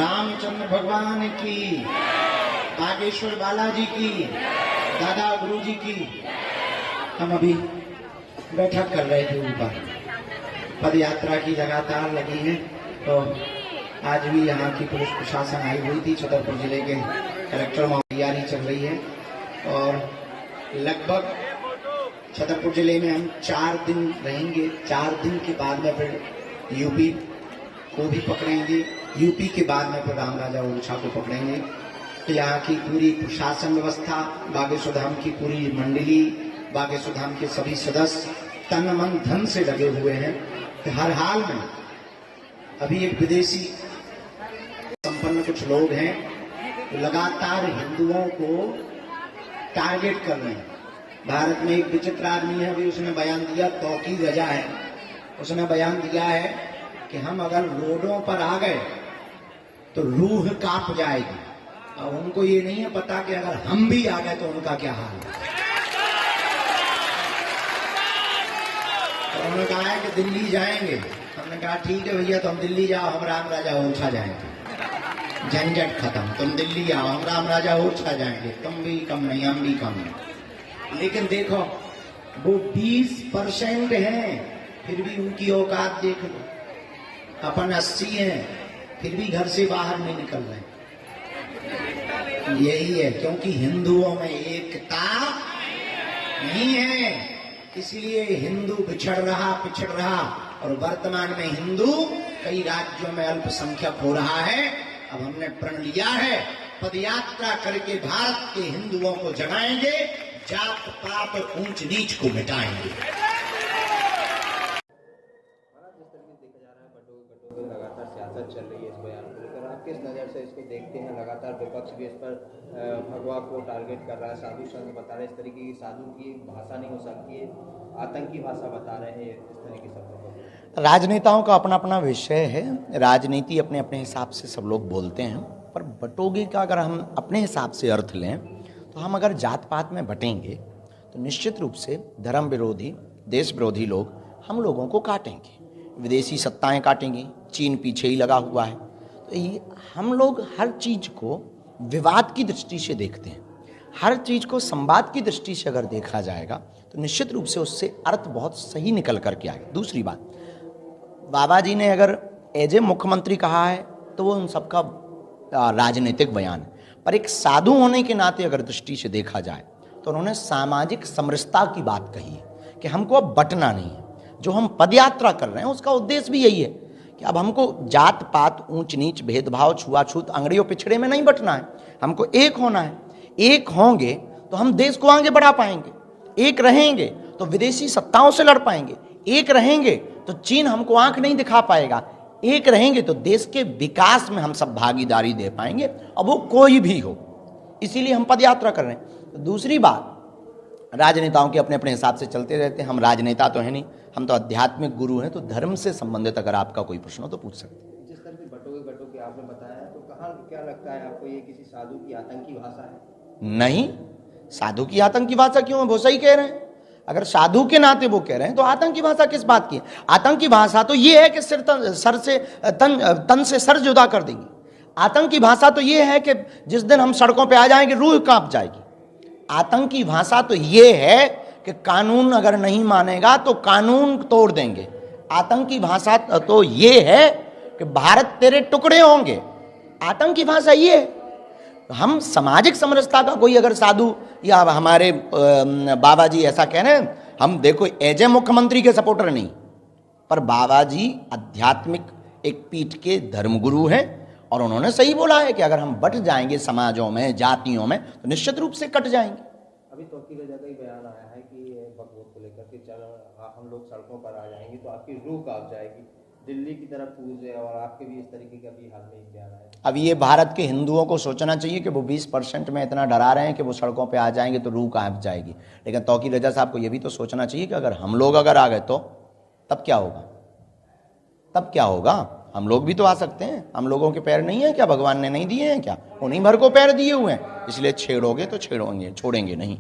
रामचंद्र भगवान की, बागेश्वर बालाजी की, दादा गुरुजी की। हम अभी बैठक कर रहे थे ऊपर, पद यात्रा की लगातार लगी है। तो आज भी यहाँ की पुलिस प्रशासन आई हुई थी, छतरपुर जिले के कलेक्टर वहाँ तैयारी चल रही है। और लगभग छतरपुर जिले में हम 4 दिन रहेंगे। 4 दिन के बाद में फिर यूपी को भी पकड़ेंगे, यूपी के बाद में फिर रामराजा ओरछा को पकड़ेंगे। तो यहाँ की पूरी प्रशासन व्यवस्था, बागेश्वर धाम की पूरी मंडली, बागेश्वर धाम के सभी सदस्य तन मन धन से लगे हुए हैं कि हर हाल में। अभी एक विदेशी संपन्न कुछ लोग हैं, लगातार हिंदुओं को टारगेट कर रहे हैं। भारत में एक विचित्र आदमी है, अभी उसने बयान दिया, तौकी रजा है, उसने बयान दिया है कि हम अगर रोडों पर आ गए तो रूह कांप जाएगी। और उनको ये नहीं है पता कि अगर हम भी आ गए तो उनका क्या हाल है। तो उन्होंने कहा है कि दिल्ली जाएंगे। हमने कहा ठीक है भैया, तो हम दिल्ली जाओ, हम रामराजा ओरछा जाएंगे, झंझट खत्म। तुम दिल्ली आओ, हम रामराजा ओरछा जाएंगे, तुम भी कम नहीं, हम भी कम नहीं। लेकिन देखो वो 20% हैं, फिर भी उनकी औकात देख लो। अपन 80 हैं, फिर भी घर से बाहर नहीं निकल रहे। यही है क्योंकि हिंदुओं में एकता नहीं है, इसलिए हिंदू पिछड़ रहा। और वर्तमान में हिंदू कई राज्यों में अल्पसंख्यक हो रहा है। अब हमने प्रण लिया है, पदयात्रा करके भारत के हिंदुओं को जगाएंगे, जात पात और ऊंच नीच को मिटाएंगे। लगातार सियासत चल रही है इस बयान को लेकर, आप किस नज़र से इसको देखते हैं? लगातार विपक्ष भी इस पर भगवा को टारगेट कर रहा है, साधु संघ बता रहे हैं इस तरीके की साधु की भाषा नहीं हो सकती है, आतंकी भाषा बता रहे हैं इस तरह की सब। राजनेताओं का अपना अपना विषय है, राजनीति अपने अपने हिसाब से सब लोग बोलते हैं। पर बटोगे का अगर हम अपने हिसाब से अर्थ लें तो हम अगर जात पात में बटेंगे तो निश्चित रूप से धर्म विरोधी, देश विरोधी लोग हम लोगों को काटेंगे, विदेशी सत्ताएं काटेंगी, चीन पीछे ही लगा हुआ है। तो ये हम लोग हर चीज़ को विवाद की दृष्टि से देखते हैं। हर चीज़ को संवाद की दृष्टि से अगर देखा जाएगा तो निश्चित रूप से उससे अर्थ बहुत सही निकल करके आएगा। दूसरी बात, बाबा जी ने अगर एज ए मुख्यमंत्री कहा है तो वो उन सबका राजनीतिक बयान है, पर एक साधु होने के नाते अगर दृष्टि से देखा जाए तो उन्होंने सामाजिक समरसता की बात कही है कि हमको अब बटना नहीं है। जो हम पदयात्रा कर रहे हैं उसका उद्देश्य भी यही है कि अब हमको जात पात, ऊंच नीच, भेदभाव, छुआछूत, अंगड़ियों पिछड़े में नहीं बटना है, हमको एक होना है। एक होंगे तो हम देश को आगे बढ़ा पाएंगे, एक रहेंगे तो विदेशी सत्ताओं से लड़ पाएंगे, एक रहेंगे तो चीन हमको आंख नहीं दिखा पाएगा, एक रहेंगे तो देश के विकास में हम सब भागीदारी दे पाएंगे, अब वो कोई भी हो। इसीलिए हम पदयात्रा कर रहे हैं। दूसरी बात, राजनेताओं के अपने अपने हिसाब से चलते रहते हैं, हम राजनेता तो है नहीं, हम तो आध्यात्मिक गुरु हैं। तो धर्म से संबंधित अगर आपका कोई प्रश्न हो तो पूछ सकते हैं। जिस तरह की बटोगे आपने बताया, तो कहाँ क्या लगता है आपको, ये किसी साधु की आतंकी भाषा है? नहीं, साधु की आतंकी भाषा क्यों है? वो सही कह रहे हैं। अगर साधु के नाते वो कह रहे हैं तो आतंकी भाषा किस बात की है? आतंकी भाषा तो ये है कि तन से सर जुदा कर देंगे। आतंकी भाषा तो ये है कि जिस दिन हम सड़कों पे आ जाएंगे रूह कांप जाएगी। आतंकी भाषा तो ये है कि कानून अगर नहीं मानेगा तो कानून तोड़ देंगे। आतंकी भाषा तो ये है कि भारत तेरे टुकड़े होंगे। आतंकी भाषा ये है। हम सामाजिक समरसता का कोई अगर साधु या हमारे बाबा जी ऐसा कह रहे हैं, हम देखो एज ए मुख्यमंत्री के सपोर्टर नहीं, पर बाबा जी आध्यात्मिक एक पीठ के धर्मगुरु हैं और उन्होंने सही बोला है कि अगर हम बट जाएंगे समाजों में, जातियों में, तो निश्चित रूप से कट जाएंगे। अभी तौकी रजा का ही बयान आया है कि भगवत को लेकर के हम लोग सड़कों पर आ जाएंगे तो आपकी रूह कांप जाएगी, दिल्ली की तरफ पूजे, और आपके भी इस तरीके का भी हाल में बयान आया। अब ये भारत के हिंदुओं को सोचना चाहिए कि वो 20% में इतना डरा रहे हैं कि वो सड़कों पे आ जाएंगे तो रूह कांप जाएगी। लेकिन तौकी रजा साहब को ये भी तो सोचना चाहिए कि अगर हम लोग अगर आ गए तो तब क्या होगा? तब क्या होगा? हम लोग भी तो आ सकते हैं। हम लोगों के पैर नहीं है क्या? भगवान ने नहीं दिए हैं क्या? उन्हीं भर को पैर दिए हुए हैं। इसलिए छेड़ोगे तो छेड़ोगे, छोड़ेंगे नहीं।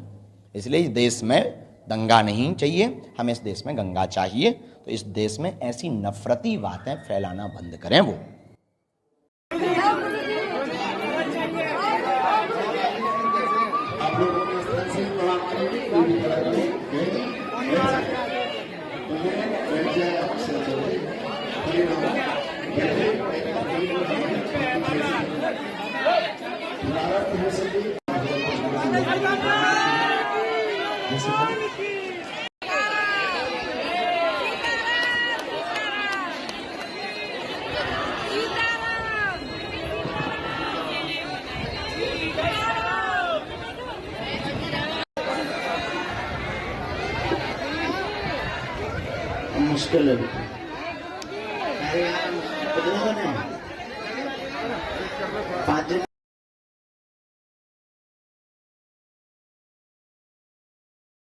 इसलिए इस देश में दंगा नहीं चाहिए, हमें इस देश में गंगा चाहिए। तो इस देश में ऐसी नफरती बातें फैलाना बंद करें वो। मुश्किल है अरे यार कितना बने